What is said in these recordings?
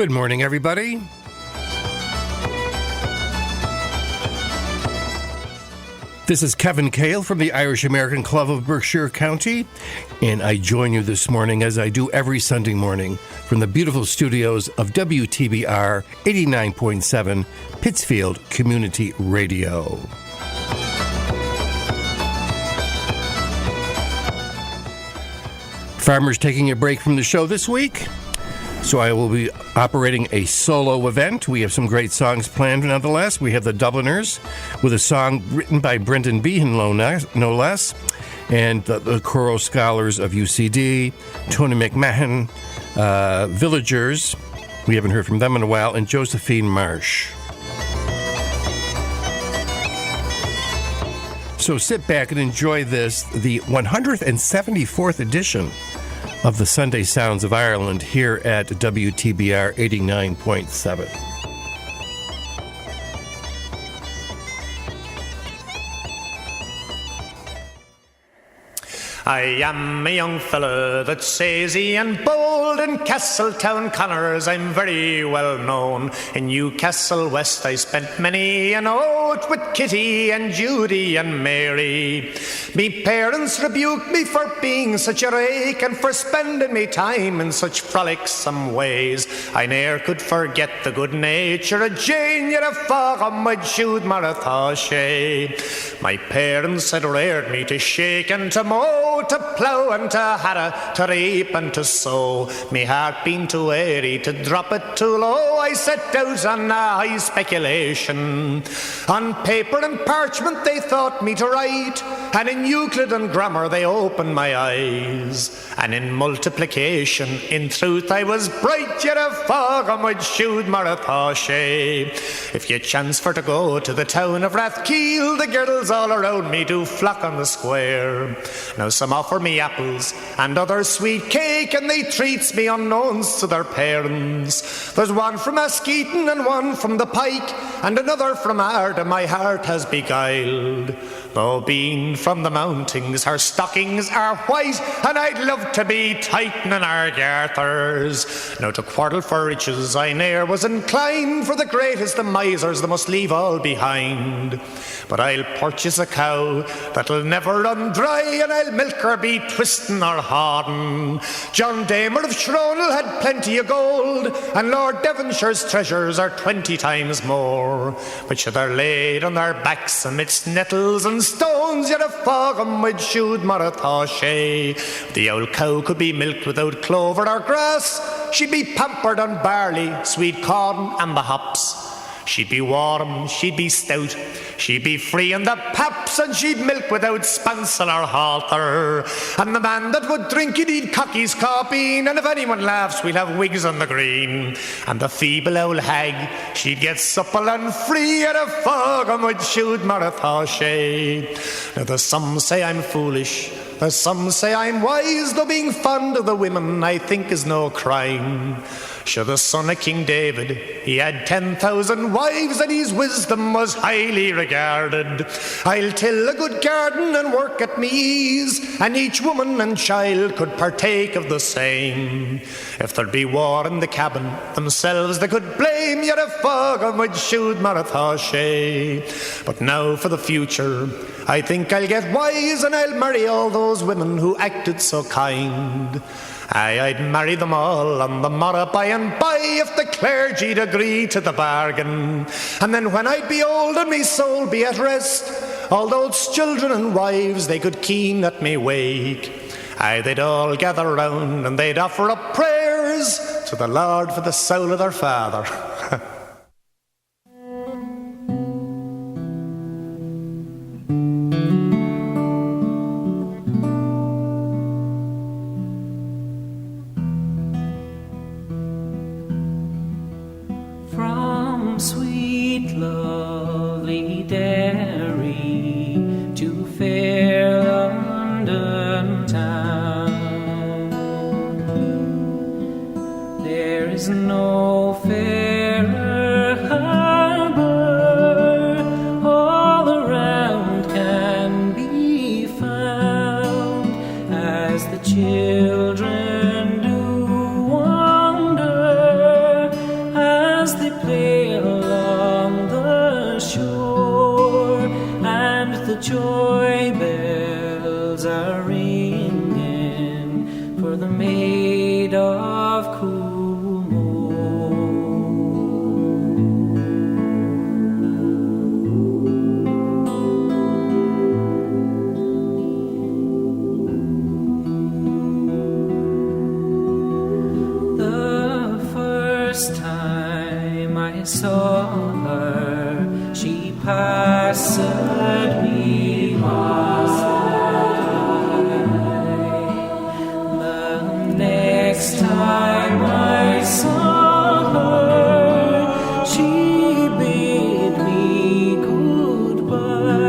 Good morning, everybody. This is Kevin Cale from the Irish American Club of Berkshire County, and I join you this morning as I do every Sunday morning from the beautiful studios of WTBR 89.7 Pittsfield Community Radio. Farmers taking a break from the show this week, so I will be operating a solo event. We have some great songs planned nonetheless. We have the Dubliners with a song written by Brendan Behan, no less, and the choral scholars of UCD, Tony McMahon, Villagers, we haven't heard from them in a while, and Josephine Marsh. So sit back and enjoy this, the 174th edition of the Sunday Sounds of Ireland here at WTBR 89.7. I am a young fellow that's sazy and bold in Castletown, Connors. I'm very well known. In Newcastle West I spent many an out with Kitty and Judy and Mary. Me parents rebuked me for being such a rake and for spending me time in such frolicsome ways. I ne'er could forget the good nature of Jane, yet a fog I'd shoot Maratha Shay. My parents had reared me to shake and to mow, to plough and to harrow, to reap and to sow. Me heart being too airy to drop it too low, I set out on a high speculation. On paper and parchment they taught me to write, and in Euclid and grammar they opened my eyes. And in multiplication, in truth I was bright, yet a fog on my shoot Maratha Shay. If you chance for to go to the town of Rathkeil, the girls all around me do flock on the square. Now some offer me apples and others sweet cake, and they treats me unknowns to their parents. There's one from Askeaton and one from the Pike, and another from Ardagh my heart has beguiled. Though being from the mountings, her stockings are white, and I'd love to be tightening our garters. Now to quarrel for riches I ne'er was inclined, for the greatest of misers they must leave all behind. But I'll purchase a cow that'll never run dry, and I'll milk her be twisting or hauding. John Damer of Shronel had plenty of gold, and Lord Devonshire's treasures are 20 times more. But should they're laid on their backs amidst nettles and stones, yet a fog 'em would shoot Maratha Shay. The old cow could be milked without clover or grass. She'd be pampered on barley, sweet corn and the hops. She'd be warm, she'd be stout, she'd be free in the paps, and she'd milk without spancel or halter. And the man that would drink it, he'd cock his copine, and if anyone laughs, we'll have wigs on the green. And the feeble old hag, she'd get supple and free, at a fog and would shoot Maratha Shay. Now there's some say I'm foolish, there's some say I'm wise, though being fond of the women I think is no crime. Sure, the son of King David, he had 10,000 wives, and his wisdom was highly regarded. I'll till a good garden and work at me ease, and each woman and child could partake of the same. If there'd be war in the cabin, themselves they could blame, yet a fog would shoot Maratha Shay. But now for the future, I think I'll get wise, and I'll marry all those women who acted so kind. Aye, I'd marry them all on the morrow by and by, if the clergy'd agree to the bargain. And then when I'd be old and me soul be at rest, all those children and wives they could keen at me wake. Aye, they'd all gather round and they'd offer up prayers to the Lord for the soul of their father. No fairer harbor all around can be found, as the children do wander bells are ringing for the maid of I saw her, she passed me by. The next time I saw her, she bade me goodbye.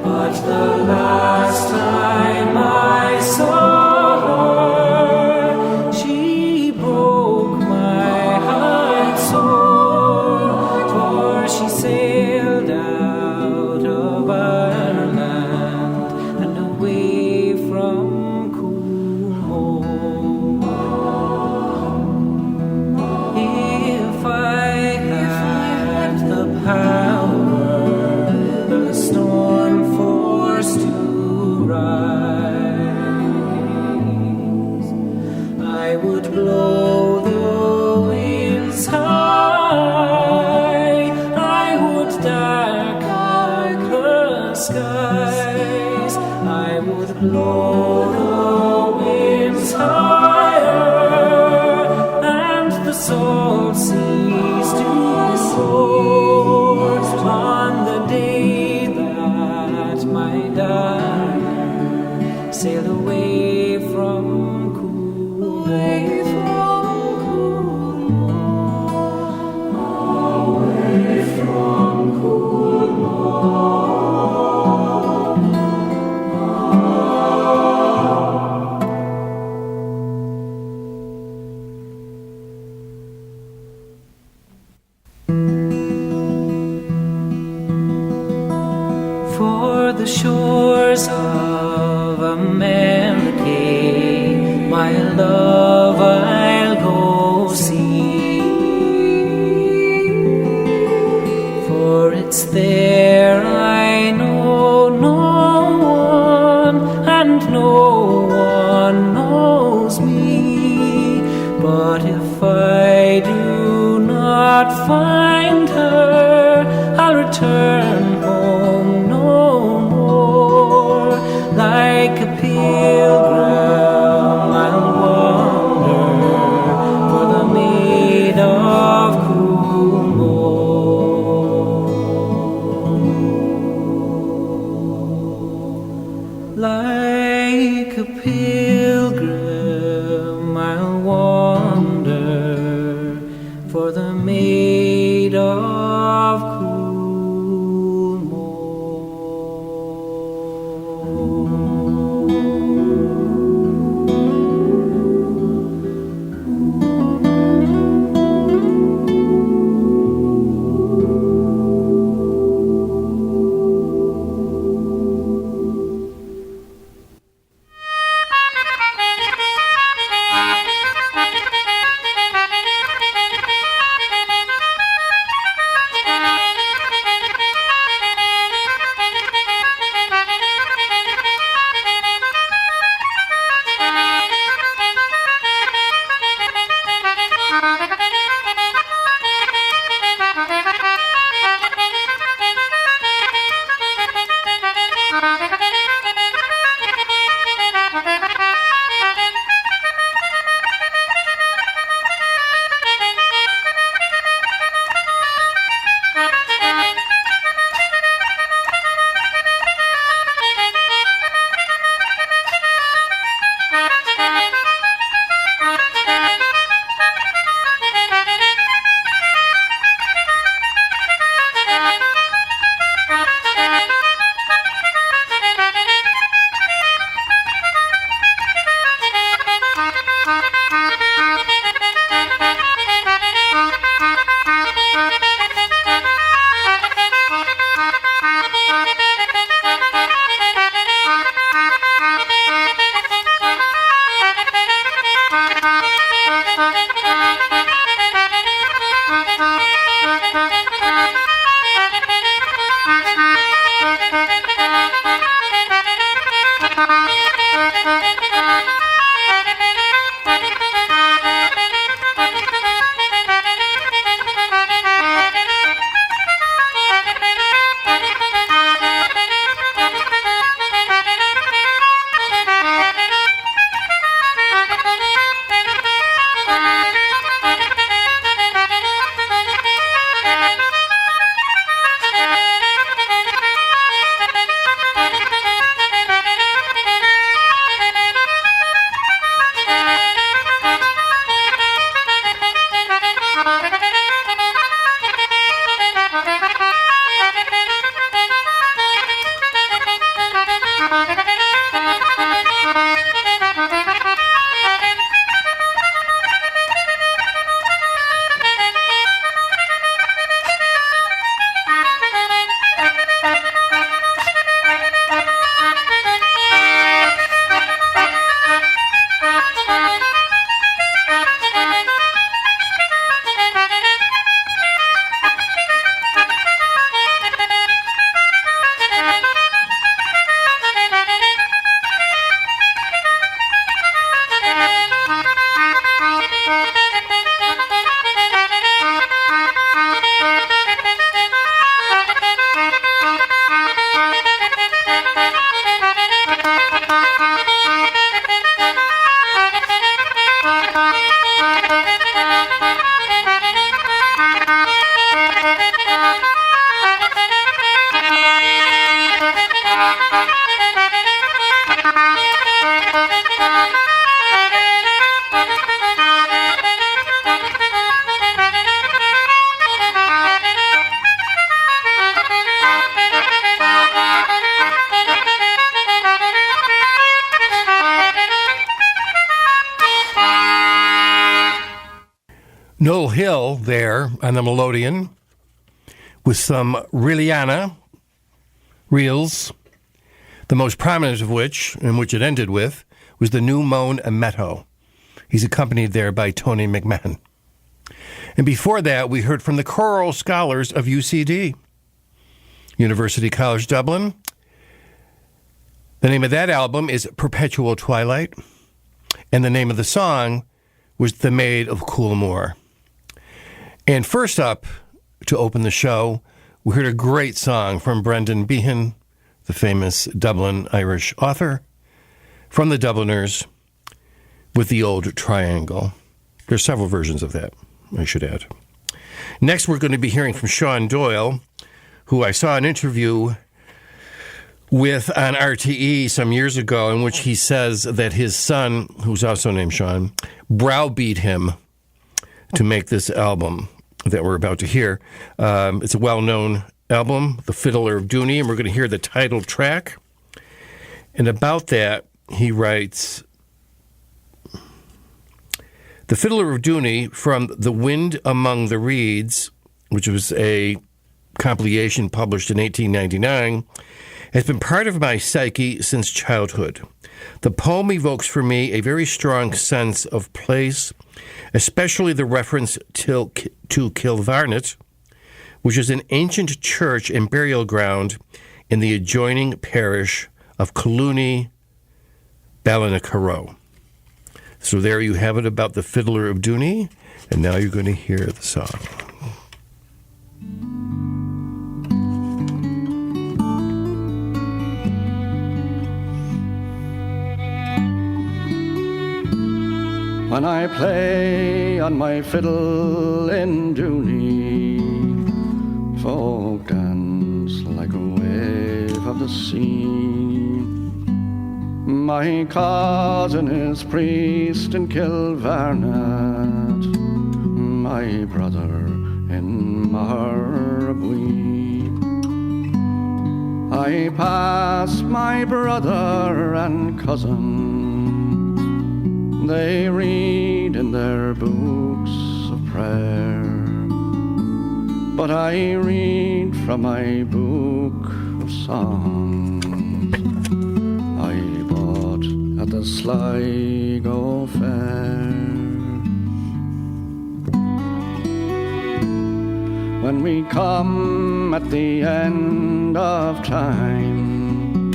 But the last time I saw her, she broke my heart so. She sailed out of Ireland and away from Coolmore. If I had the power, the storm forced to rise, I would blow the winds high, dark like the skies. I would blow the winds higher and the salt seas to roar on the day that my darling sailed away from for the shores of America, my love I'll go see, for it's there I know no one and no one knows me. But if I do not find her, I'll return home no more. Like a pilgrim I'll wander for the maid of Coolmore. Like a pilgrim I'll wander for the maid of Coolmore. Noel Hill there on the melodeon with some Rilliana reels, the most prominent of which, and which it ended with, was the New Moan Ameto. He's accompanied there by Tony McMahon. And before that, we heard from the choral scholars of UCD, University College Dublin. The name of that album is Perpetual Twilight, and the name of the song was The Maid of Coolmore. And first up, to open the show, we heard a great song from Brendan Behan, the famous Dublin Irish author, from the Dubliners, with the Old Triangle. There's several versions of that, I should add. Next, we're going to be hearing from Sean Doyle, who I saw an interview with on RTE some years ago, in which he says that his son, who's also named Sean, browbeat him to make this album that we're about to hear. It's a well-known album, The Fiddler of Dooney, and we're going to hear the title track. And about that, he writes, The Fiddler of Dooney, from The Wind Among the Reeds, which was a compilation published in 1899, has been part of my psyche since childhood. The poem evokes for me a very strong sense of place, especially the reference to Kilvarnet, which is an ancient church and burial ground in the adjoining parish of Collooney, Ballinacurrow. So there you have it about the Fiddler of Dooney, and now you're going to hear the song. When I play on my fiddle in Dooney, folk dance like a wave of the sea. My cousin is priest in Kilvarnet, my brother in Marabwee. I pass my brother and cousin, they read in their books of prayer, but I read from my book of songs I bought at the Sligo Fair. When we come at the end of time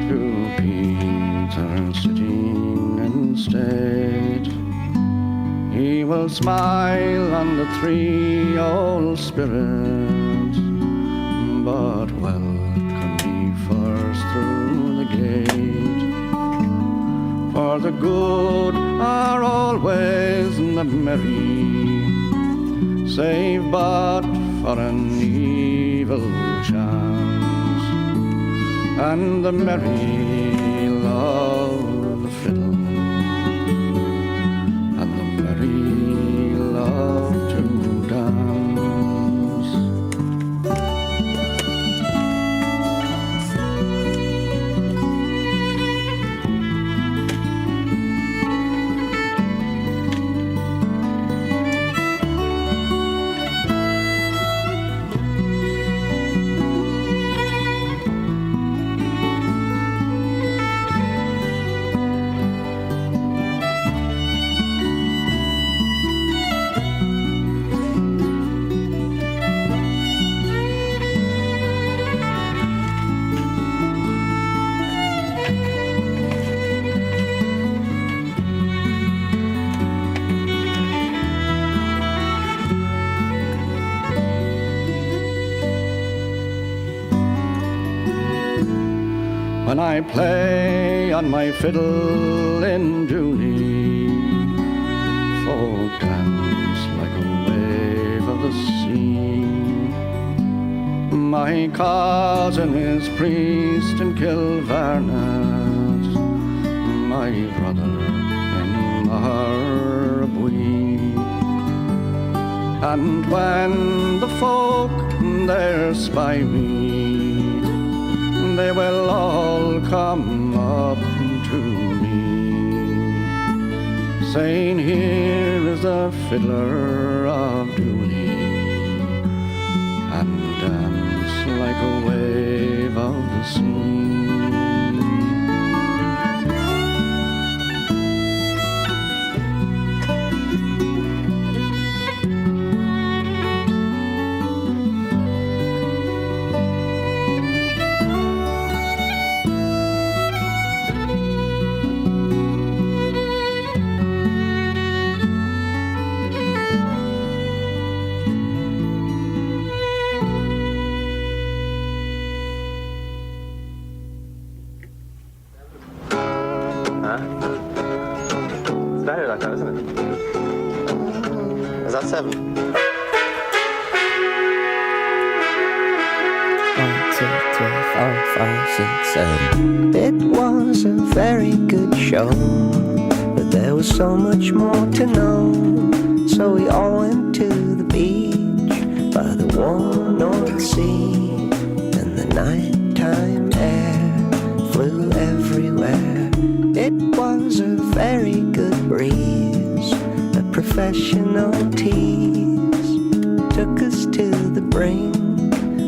to Peter sitting in state, he will smile on the three old spirits, but welcome me first through the gate. For the good are always the merry, save but for an evil chance, and the merry love the fiddle, and the merry love to dance. when I play on my fiddle in Junie. Folk dance like a wave of the sea. My cousin is priest in Kilvarnet, my brother in Arabui. And when the folk there spy me, they will all come up to me, saying, here is the fiddler of Dooney, and dance like a wave of the sea. It's better like that, isn't it? Is that 7? 1, 2, 3, 4, 5, 6, 7. It was a very good show, but there was so much more to know. So we all went to the beach by the warm North Sea, and the nighttime air flew everywhere. It was a very good breeze. A professional tease took us to the brink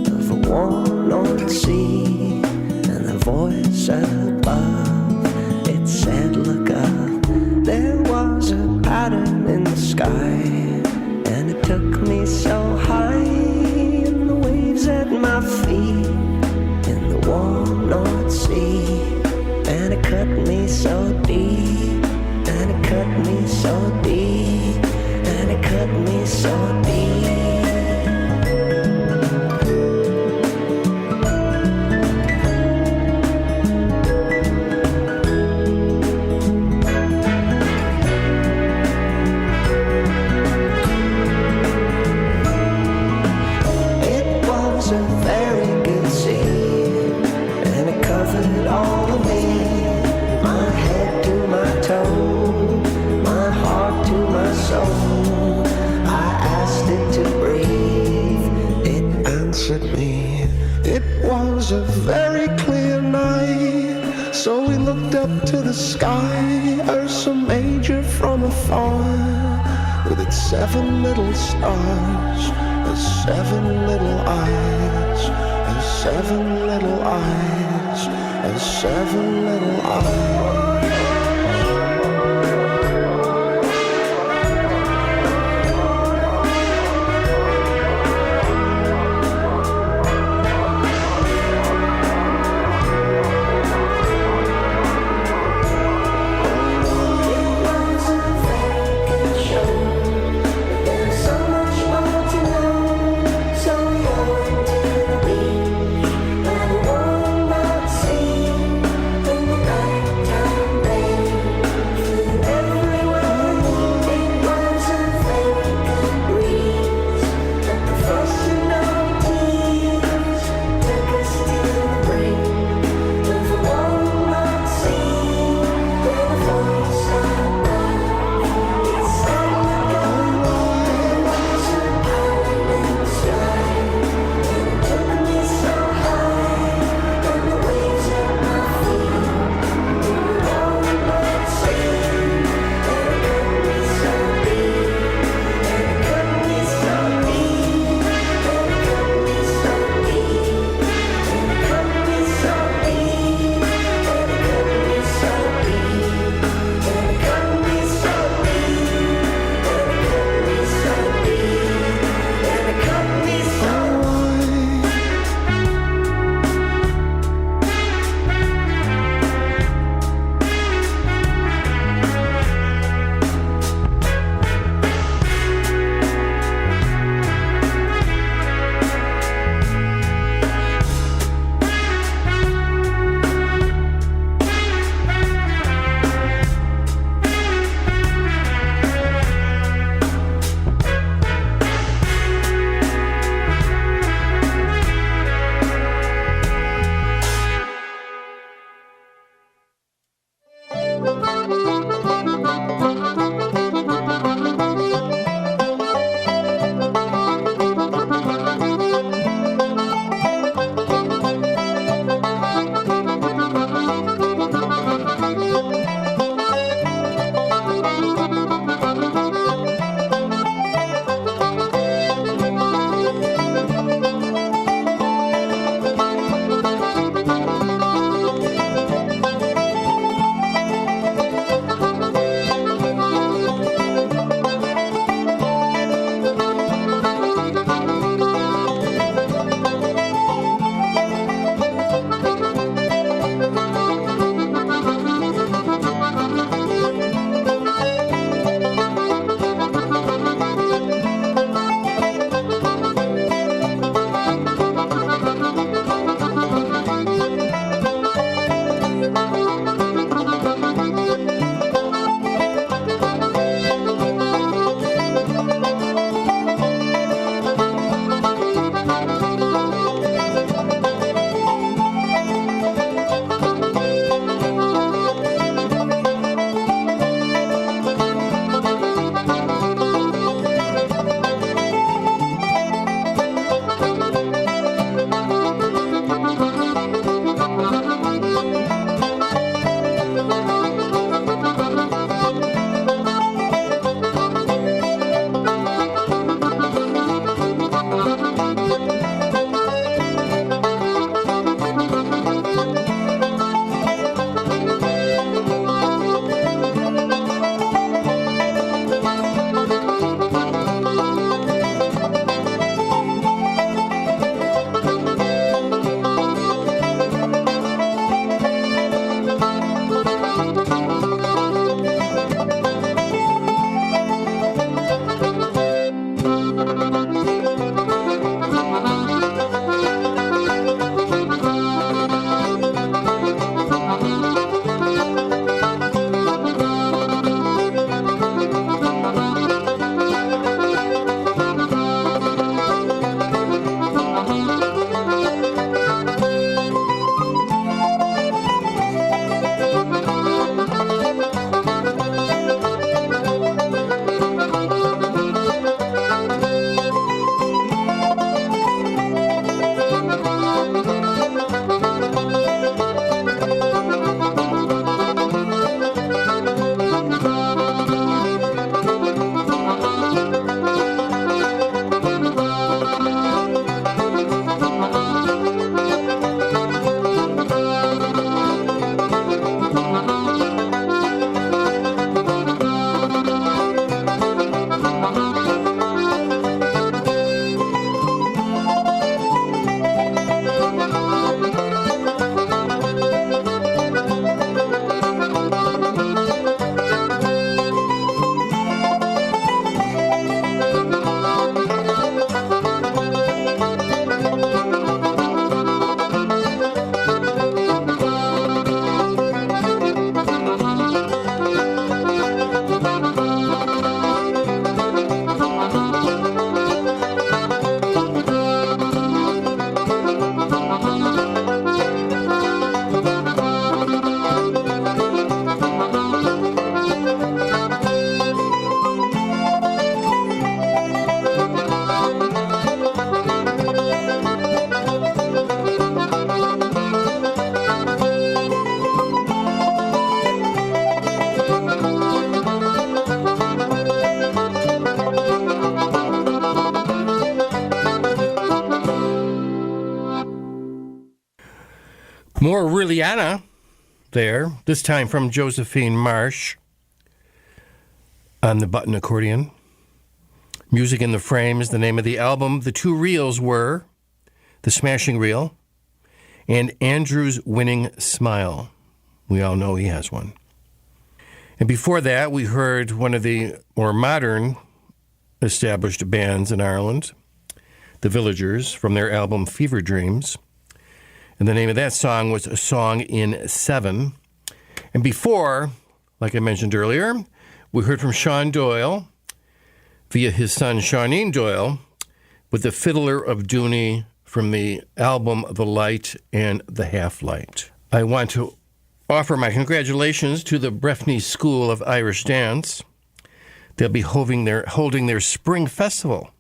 of a warm North Sea, and the voice above, it said, look up. There was a pattern in the sky, and it took me so high, and the waves at my feet in the warm North Sea. And it cut me so deep, and it cut me so deep, and it cut me so deep. It was a very good sea, and it covered all of me. My head to my toe, my heart to my soul. I asked it to breathe, it answered me. It was a very clear night, so we looked up to the sky, Ursa Major from afar, with its 7 little stars, and 7 little eyes, and 7 little eyes, and 7 little eyes. More Rilliana there, this time from Josephine Marsh on the button accordion. Music in the Frame is the name of the album. The two reels were The Smashing Reel and Andrew's Winning Smile. We all know he has one. And before that, we heard one of the more modern established bands in Ireland, The Villagers, from their album Fever Dreams. And the name of that song was A Song in Seven. And before, like I mentioned earlier, we heard from Sean Doyle via his son Shawneen Doyle with The Fiddler of Dooney from the album The Light and the Half-Light. I want to offer my congratulations to the Breffni School of Irish Dance. They'll be holding their spring festival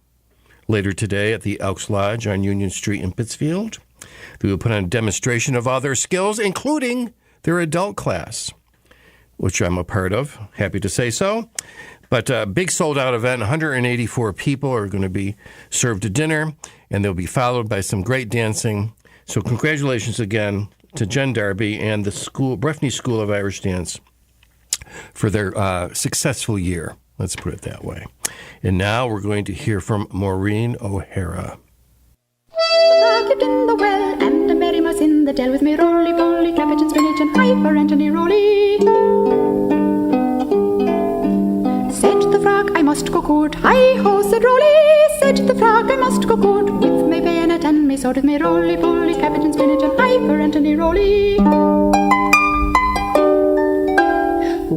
later today at the Elks Lodge on Union Street in Pittsfield. They will put on a demonstration of all their skills, including their adult class, which I'm a part of. Happy to say so. But a big sold-out event, 184 people are going to be served a dinner, and they'll be followed by some great dancing. So congratulations again to Jen Darby and the Breffni School of Irish Dance for their successful year. Let's put it that way. And now we're going to hear from Maureen O'Hara. Lived in the well, and a merry mouse in the dell, with me roly-poly, cabbage and spinach and pie for Anthony Roly. Said the frog, I must go court. Hi-ho, said Roly. Said the frog, I must go court, with my bayonet and my sword, with me roly-poly, cabbage and spinach and pie for Anthony Roly.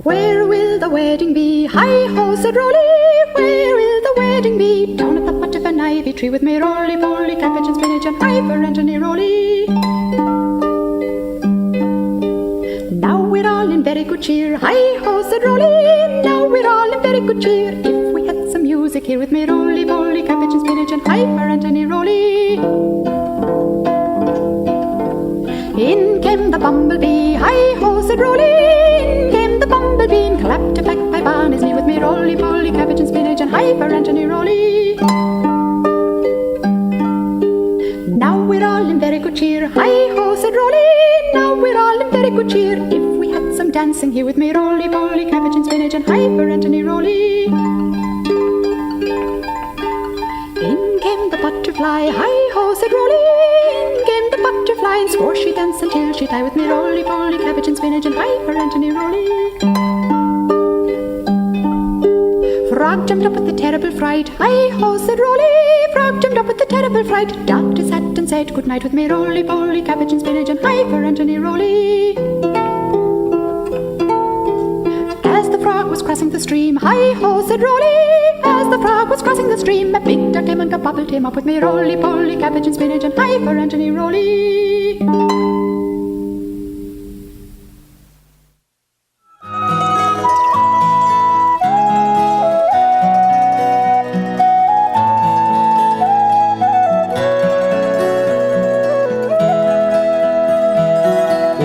Where will the wedding be? Hi-ho, said Roly. Where will the wedding be? Down at the foot of an ivy tree, with me roly-poly, cabbage and spinach and pie for Anthony Roly. Now we're all in very good cheer. Hi-ho, said Roly. Now we're all in very good cheer. If we had some music here, with me roly-poly, cabbage and spinach and pie for Anthony Roly. In came the bumblebee. Hi-ho, said Roly. In came the bumblebee, and clapped a bagpipe on his knee, with me roly-poly, cabbage and spinach and pie for Anthony Roly. Now we're all in very good cheer. Hi-ho, said Roly. Now we're all in very good cheer. If we had some dancing here, with me roly-poly, cabbage and spinach and pie for Anthony Roly. In came the butterfly. Hi-ho, said Roly. In came the butterfly, and swore she'd dance until she'd die, with me roly-poly, cabbage and spinach and pie for Anthony Roly. Frog jumped up with a terrible fright. Hi-ho, said Roly. Frog jumped up with a terrible fright, doffed his hat and said good night, with me roly-poly, cabbage and spinach and pie for Anthony Roly. As the frog was crossing the stream, hi-ho, said Roly. As the frog was crossing the stream, a big duck came and gobbled him up, with me roly-poly, cabbage and spinach and pie for Anthony Roly.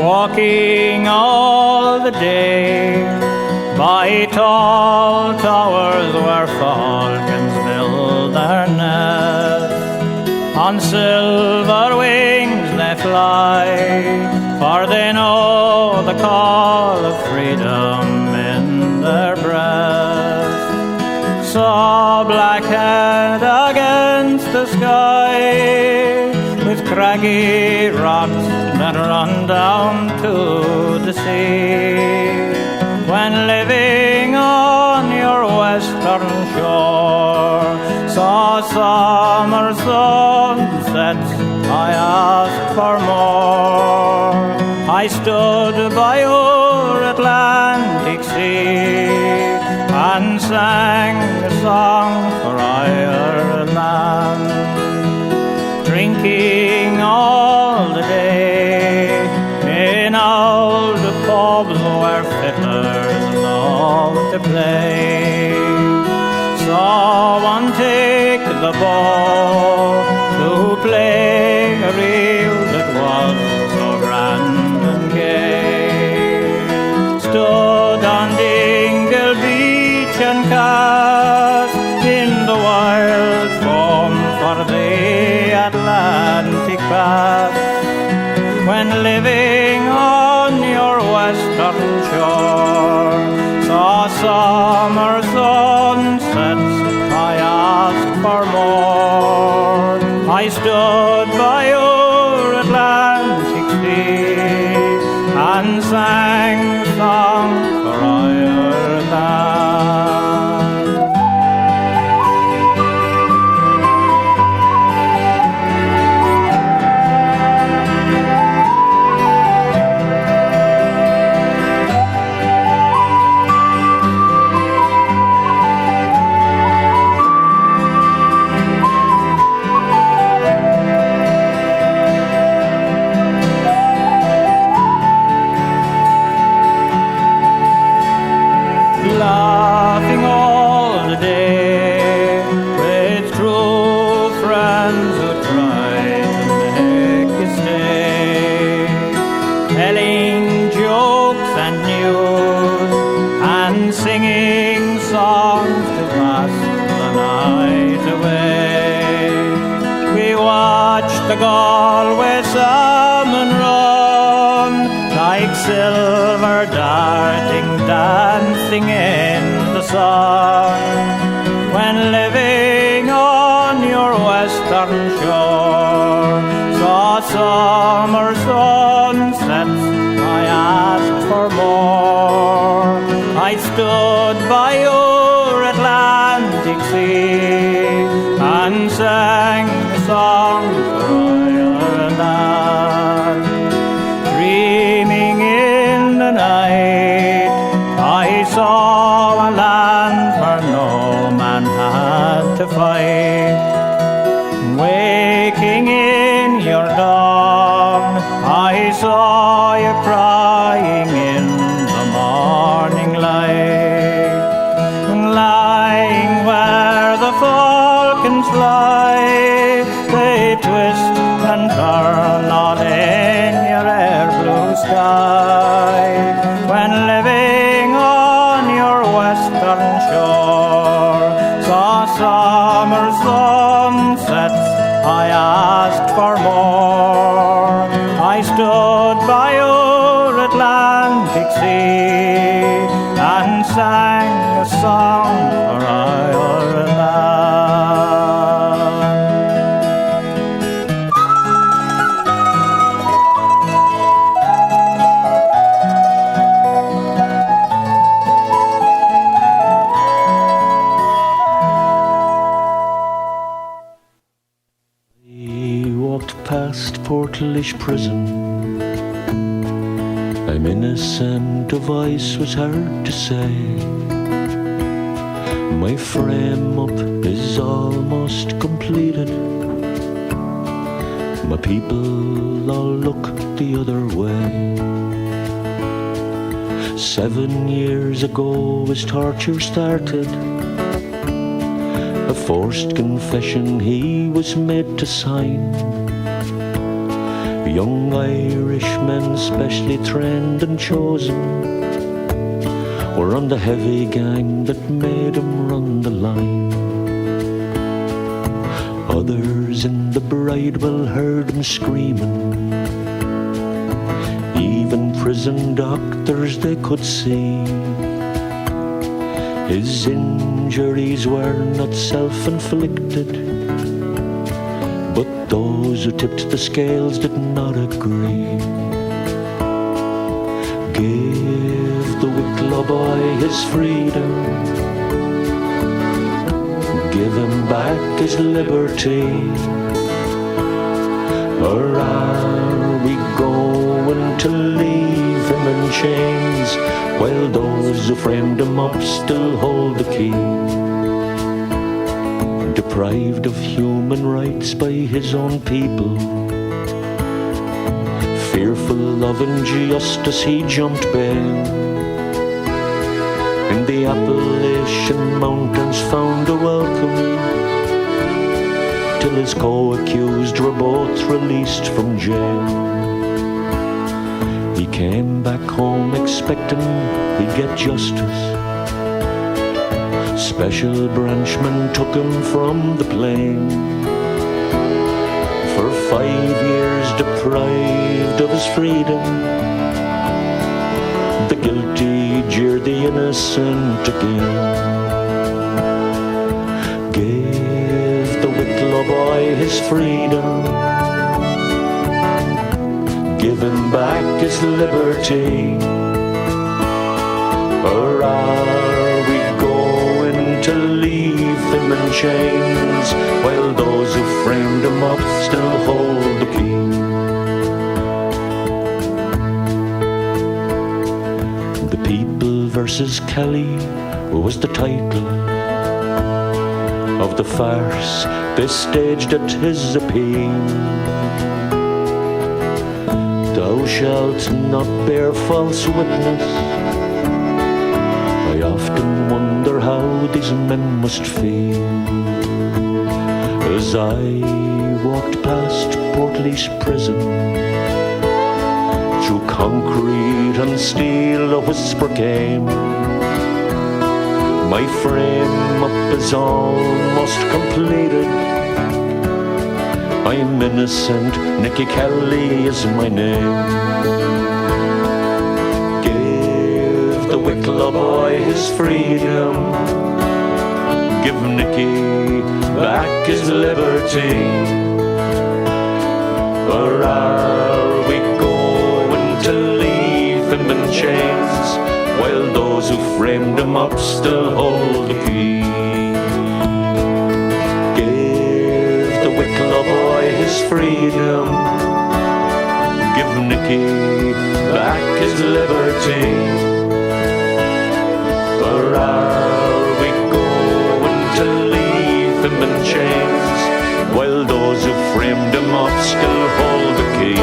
Walking all the day by tall towers where falcons build their nests. On silver wings they fly, for they know the call of freedom in their breast. Saw blackhead against the sky, with craggy rocks that run down to the sea. When living on your western shore, saw summer sunsets, I asked for more. I stood by your Atlantic sea and sang a song for Ireland, drinking all the day in old pubs where fiddlers love to play. Saw one take the bow to play a reel that was so grand and gay. Stood on Dingle Beach and cast in the wild foam for the Atlantic past. When living western shore. Saw summer sunsets, I asked for more. I stood by your Atlantic sea and sang a song for Ireland. Laughing all the day with true friends who try to make you stay, telling jokes and news and singing songs to pass the night away. We watched the Galway salmon run like silver darting, dancing in the sun. When living on your western shore, saw summer sunsets, I asked for more. I stood by your Atlantic sea and sang a song for Ireland. Dreaming in the night, I saw a land where no man had to fight. Waking in your dawn, I saw you crying in the morning light. Lying where the falcons fly, they twist and turn all in your air blue sky. When living on your western shore, saw summer sunsets, I asked for more. I stood by your Atlantic sea and sang a song for Ireland. Past Portlaoise prison, I'm innocent, a voice was heard to say, my frame up is almost completed, my people all look the other way. 7 years ago his torture started, a forced confession he was made to sign. Young Irishmen, specially trained and chosen, were on the heavy gang that made him run the line. Others in the Bridewell heard him screaming. Even prison doctors, they could see his injuries were not self-inflicted. But those who tipped the scales did not agree. Give the Wicklow boy his freedom, give him back his liberty, or are we going to leave him in chains while those who framed him up still hold the key? Deprived of human rights by his own people, fearful of injustice he jumped bail. In the Appalachian Mountains found a welcome, till his co-accused were both released from jail. He came back home expecting he'd get justice. Special branchman took him from the plain. For 5 years deprived of his freedom, guilty jeer the innocent again. Give the Wicklow boy his freedom, give him back his liberty, or are we going to leave him in chains while those who framed him up still hold the key? The People versus Kelly was the title of the farce they staged at his appeal. Thou shalt not bear false witness. I often wonder how these men must feel. As I walked past Portlaoise prison, through concrete and steel a whisper came, my frame up is almost completed. I'm innocent, Nicky Kelly is my name. Give the Wicklow boy his freedom, give Nicky back his liberty, or are we going to leave him in chains while those who framed him up still hold the key? Give the Wicklow boy his freedom, give Nicky back his liberty, or are we going to leave him in chains while those who framed him up still hold the key?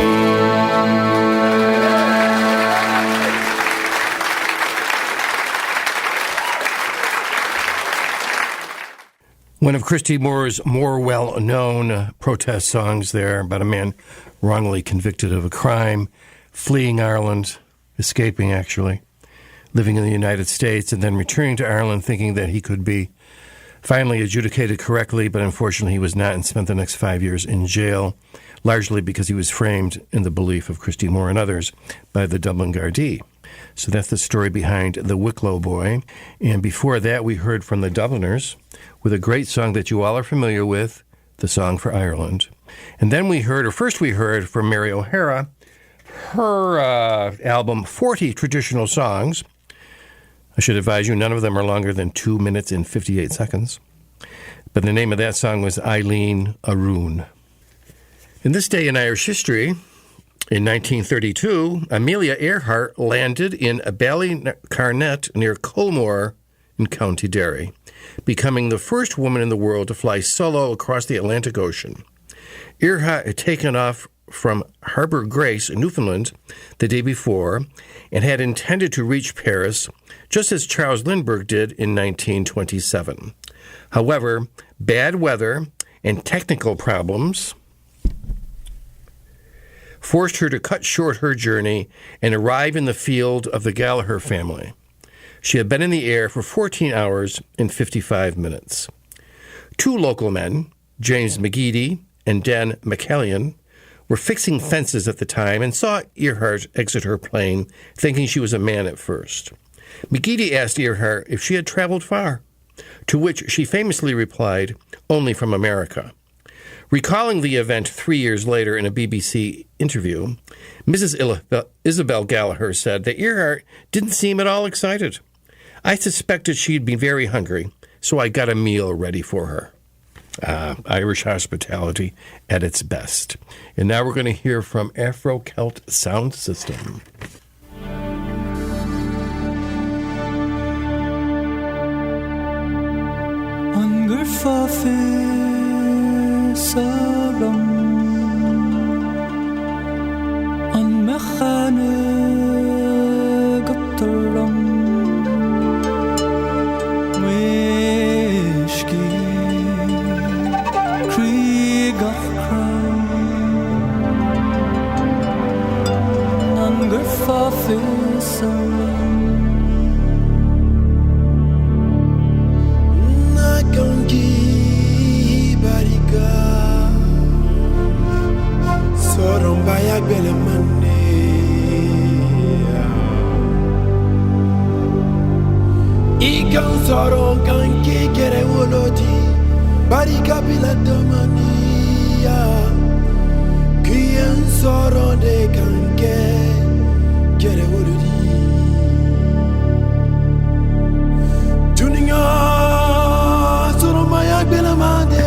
One of Christy Moore's more well-known protest songs there about a man wrongly convicted of a crime, fleeing Ireland, escaping actually, living in the United States, and then returning to Ireland thinking that he could be finally adjudicated correctly, but unfortunately he was not, and spent the next 5 years in jail, largely because he was framed in the belief of Christy Moore and others by the Dublin Gardaí. So that's the story behind the Wicklow Boy. And before that, we heard from the Dubliners with a great song that you all are familiar with, the Song for Ireland. And then we heard from Mary O'Hara, her album 40 Traditional Songs. I should advise you, none of them are longer than 2 minutes and 58 seconds. But the name of that song was Eileen Aroon. In this day in Irish history, in 1932, Amelia Earhart landed in Ballycarnet near Culmore in County Derry, becoming the first woman in the world to fly solo across the Atlantic Ocean. Earhart had taken off from Harbour Grace, Newfoundland, the day before, and had intended to reach Paris, just as Charles Lindbergh did in 1927. However, bad weather and technical problems forced her to cut short her journey and arrive in the field of the Gallagher family. She had been in the air for 14 hours and 55 minutes. Two local men, James McGeady and Dan McCallion, were fixing fences at the time and saw Earhart exit her plane, thinking she was a man at first. McGeady asked Earhart if she had traveled far, to which she famously replied, "Only from America." Recalling the event 3 years later in a BBC interview, Mrs. Isabel Gallagher said that Earhart didn't seem at all excited. "I suspected she'd be very hungry, so I got a meal ready for her." Irish hospitality at its best. And now we're going to hear from Afro-Celt Sound System. Hunger for Saram on Mechane Gataram Wishki Kriegach Crown Hunger for Saram Nakongi Bariga kan soron kan ki kere woloti bari kapila domania kien soron de kan ke kere woloti tuninga soron maya bela mande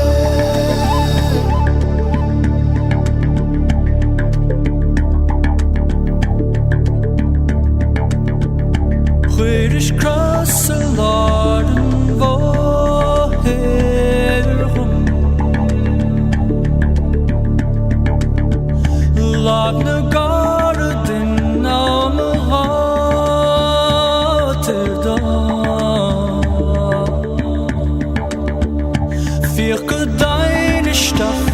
British cross a lot and voherum Love no garden am Rotterdam Firke deine Stadt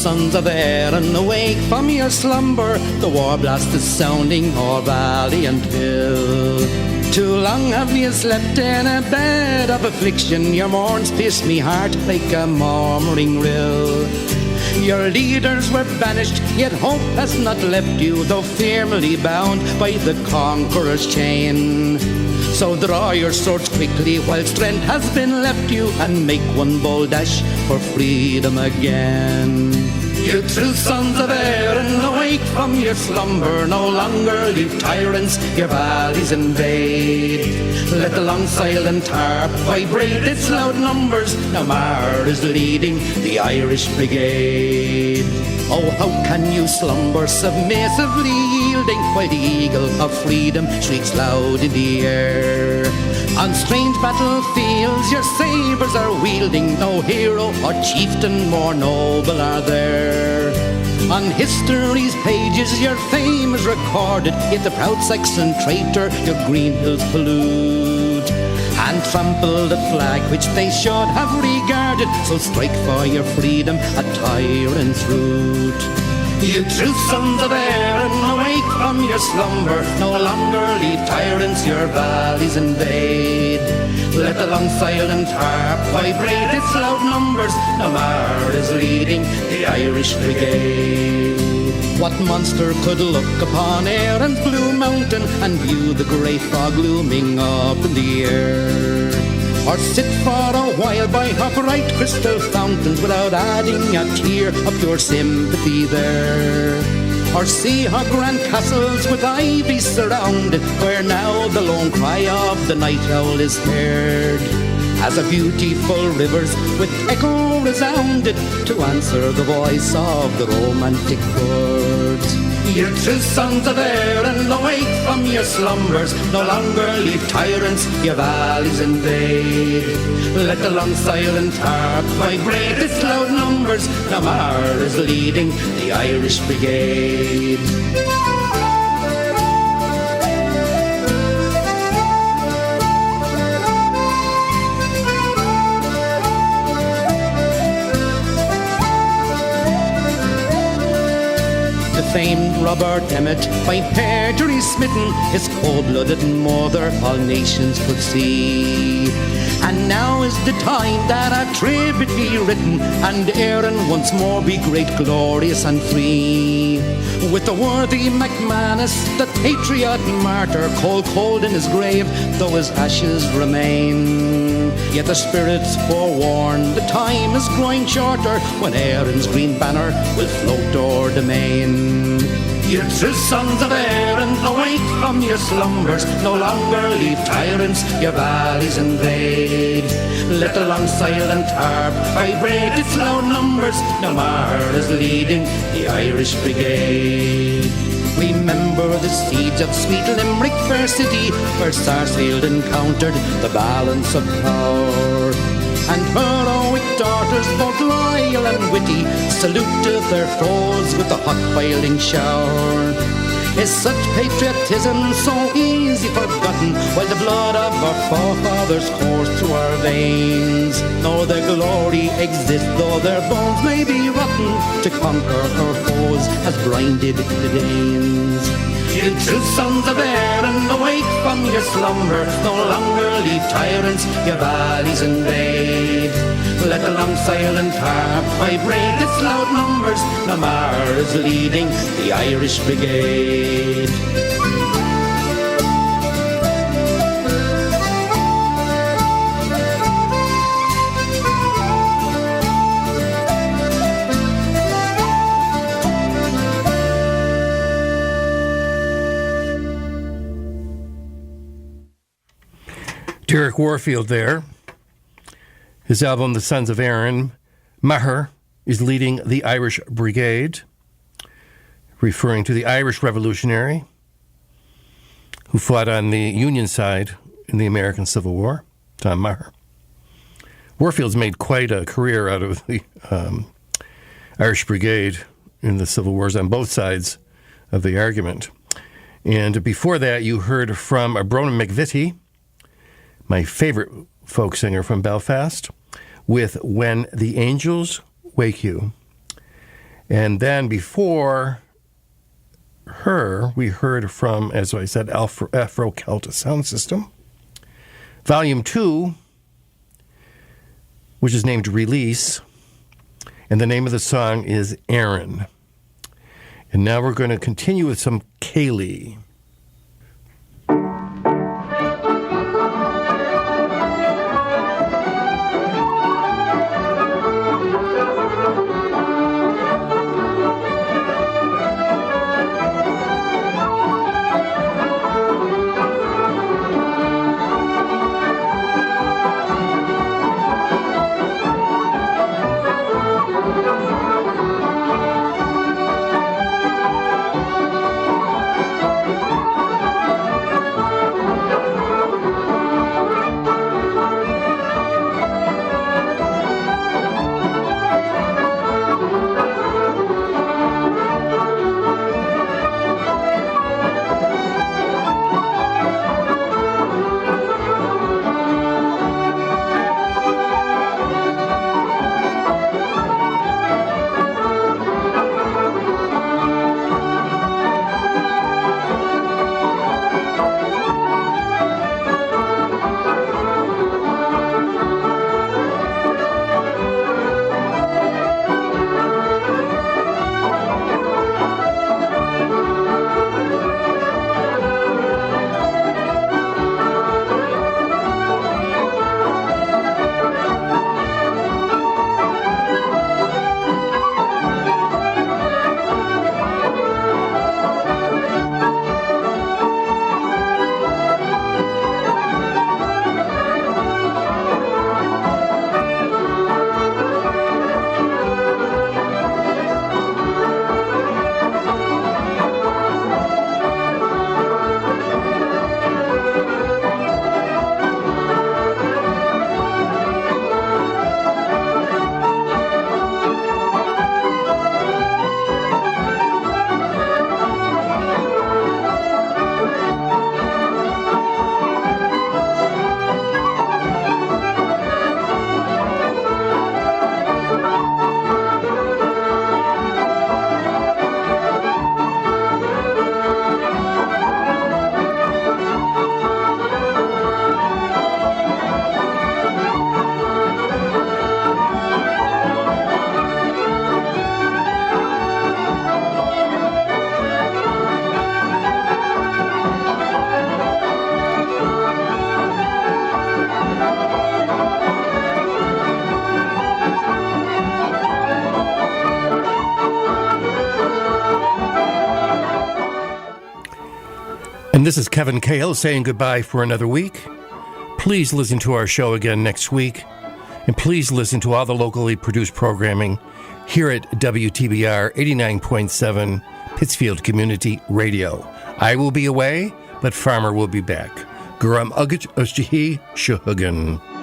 sons of Erin, awake from your slumber. The war blast is sounding o'er valley and hill. Too long have you slept in a bed of affliction. Your mourns pierce me heart like a murmuring rill. Your leaders were banished, yet hope has not left you, though firmly bound by the conqueror's chain. So draw your swords quickly while strength has been left you, and make one bold dash for freedom again. You true sons of Erin, awake from your slumber. No longer leave tyrants your valleys invade. Let the long silent harp vibrate its loud numbers. Now Mar is leading the Irish Brigade. Oh, how can you slumber submissively yielding, while the eagle of freedom shrieks loud in the air? On strange battlefields your sabres are wielding. No hero or chieftain more noble are there. On history's pages your fame is recorded, yet the proud Saxon traitor your green hills pollute, and trample the flag which they should have regarded. So strike for your freedom at tyrant's root. You true sons of Erin, awake from your slumber. No longer leave tyrants your valleys invade. Let the long silent harp vibrate its loud numbers. Now Mar is leading the Irish Brigade. What monster could look upon Erin's blue mountain and view the grey fog looming up in the air? Or sit for a while by her bright crystal fountains without adding a tear of pure sympathy there? Or see her grand castles with ivy surrounded, where now the lone cry of the night owl is heard, as a beautiful rivers with echo resounded to answer the voice of the romantic birds. You true sons of Erin, awake from your slumbers. No longer leave tyrants your valleys invade. Let the long silent harp vibrate its loud numbers. Now Mar is leading the Irish Brigade. Famed Robert Emmet, by perjury smitten, his cold-blooded mother all nations could see. And now is the time that a tribute be written, and Erin once more be great, glorious and free. With the worthy MacManus, the patriot martyr, cold in his grave, though his ashes remain. Yet the spirits forewarn, the time is growing shorter, when Erin's green banner will float o'er the main. You true sons of Erin, awake from your slumbers. No longer leave tyrants your valleys invade. Let the long silent harp vibrate its loud numbers. Now Mar is leading the Irish Brigade. Remember the siege of sweet Limerick fair city, where Sarsfield encountered the balance of power, and her heroic daughters, both loyal and witty, saluted their foes with a hot boiling shower. Is such patriotism so easy forgotten, while the blood of our forefathers coursed through our veins? Nor their glory exists, though their bones may be rotten, to conquer our foes has blinded the Danes. You true sons of Erin, awake from your slumber. No longer leave tyrants your valleys invade. Let the long silent harp vibrate its loud numbers. Now Mar is leading the Irish Brigade. Derek Warfield there. His album, The Sons of Erin, Maher is leading the Irish Brigade, referring to the Irish revolutionary who fought on the Union side in the American Civil War, Tom Maher. Warfield's made quite a career out of the Irish Brigade in the Civil Wars on both sides of the argument. And before that, you heard from Bronagh McVitie, my favorite folk singer from Belfast, with When the Angels Wake You. And then before her, we heard from, as I said, Afro-Celta Sound System. Volume 2, which is named Release, and the name of the song is Aaron. And now we're going to continue with some Kaylee. And this is Kevin Cahill saying goodbye for another week. Please listen to our show again next week. And please listen to all the locally produced programming here at WTBR 89.7 Pittsfield Community Radio. I will be away, but Farmer will be back. Guram Ugit Ustjihi Shuhugan.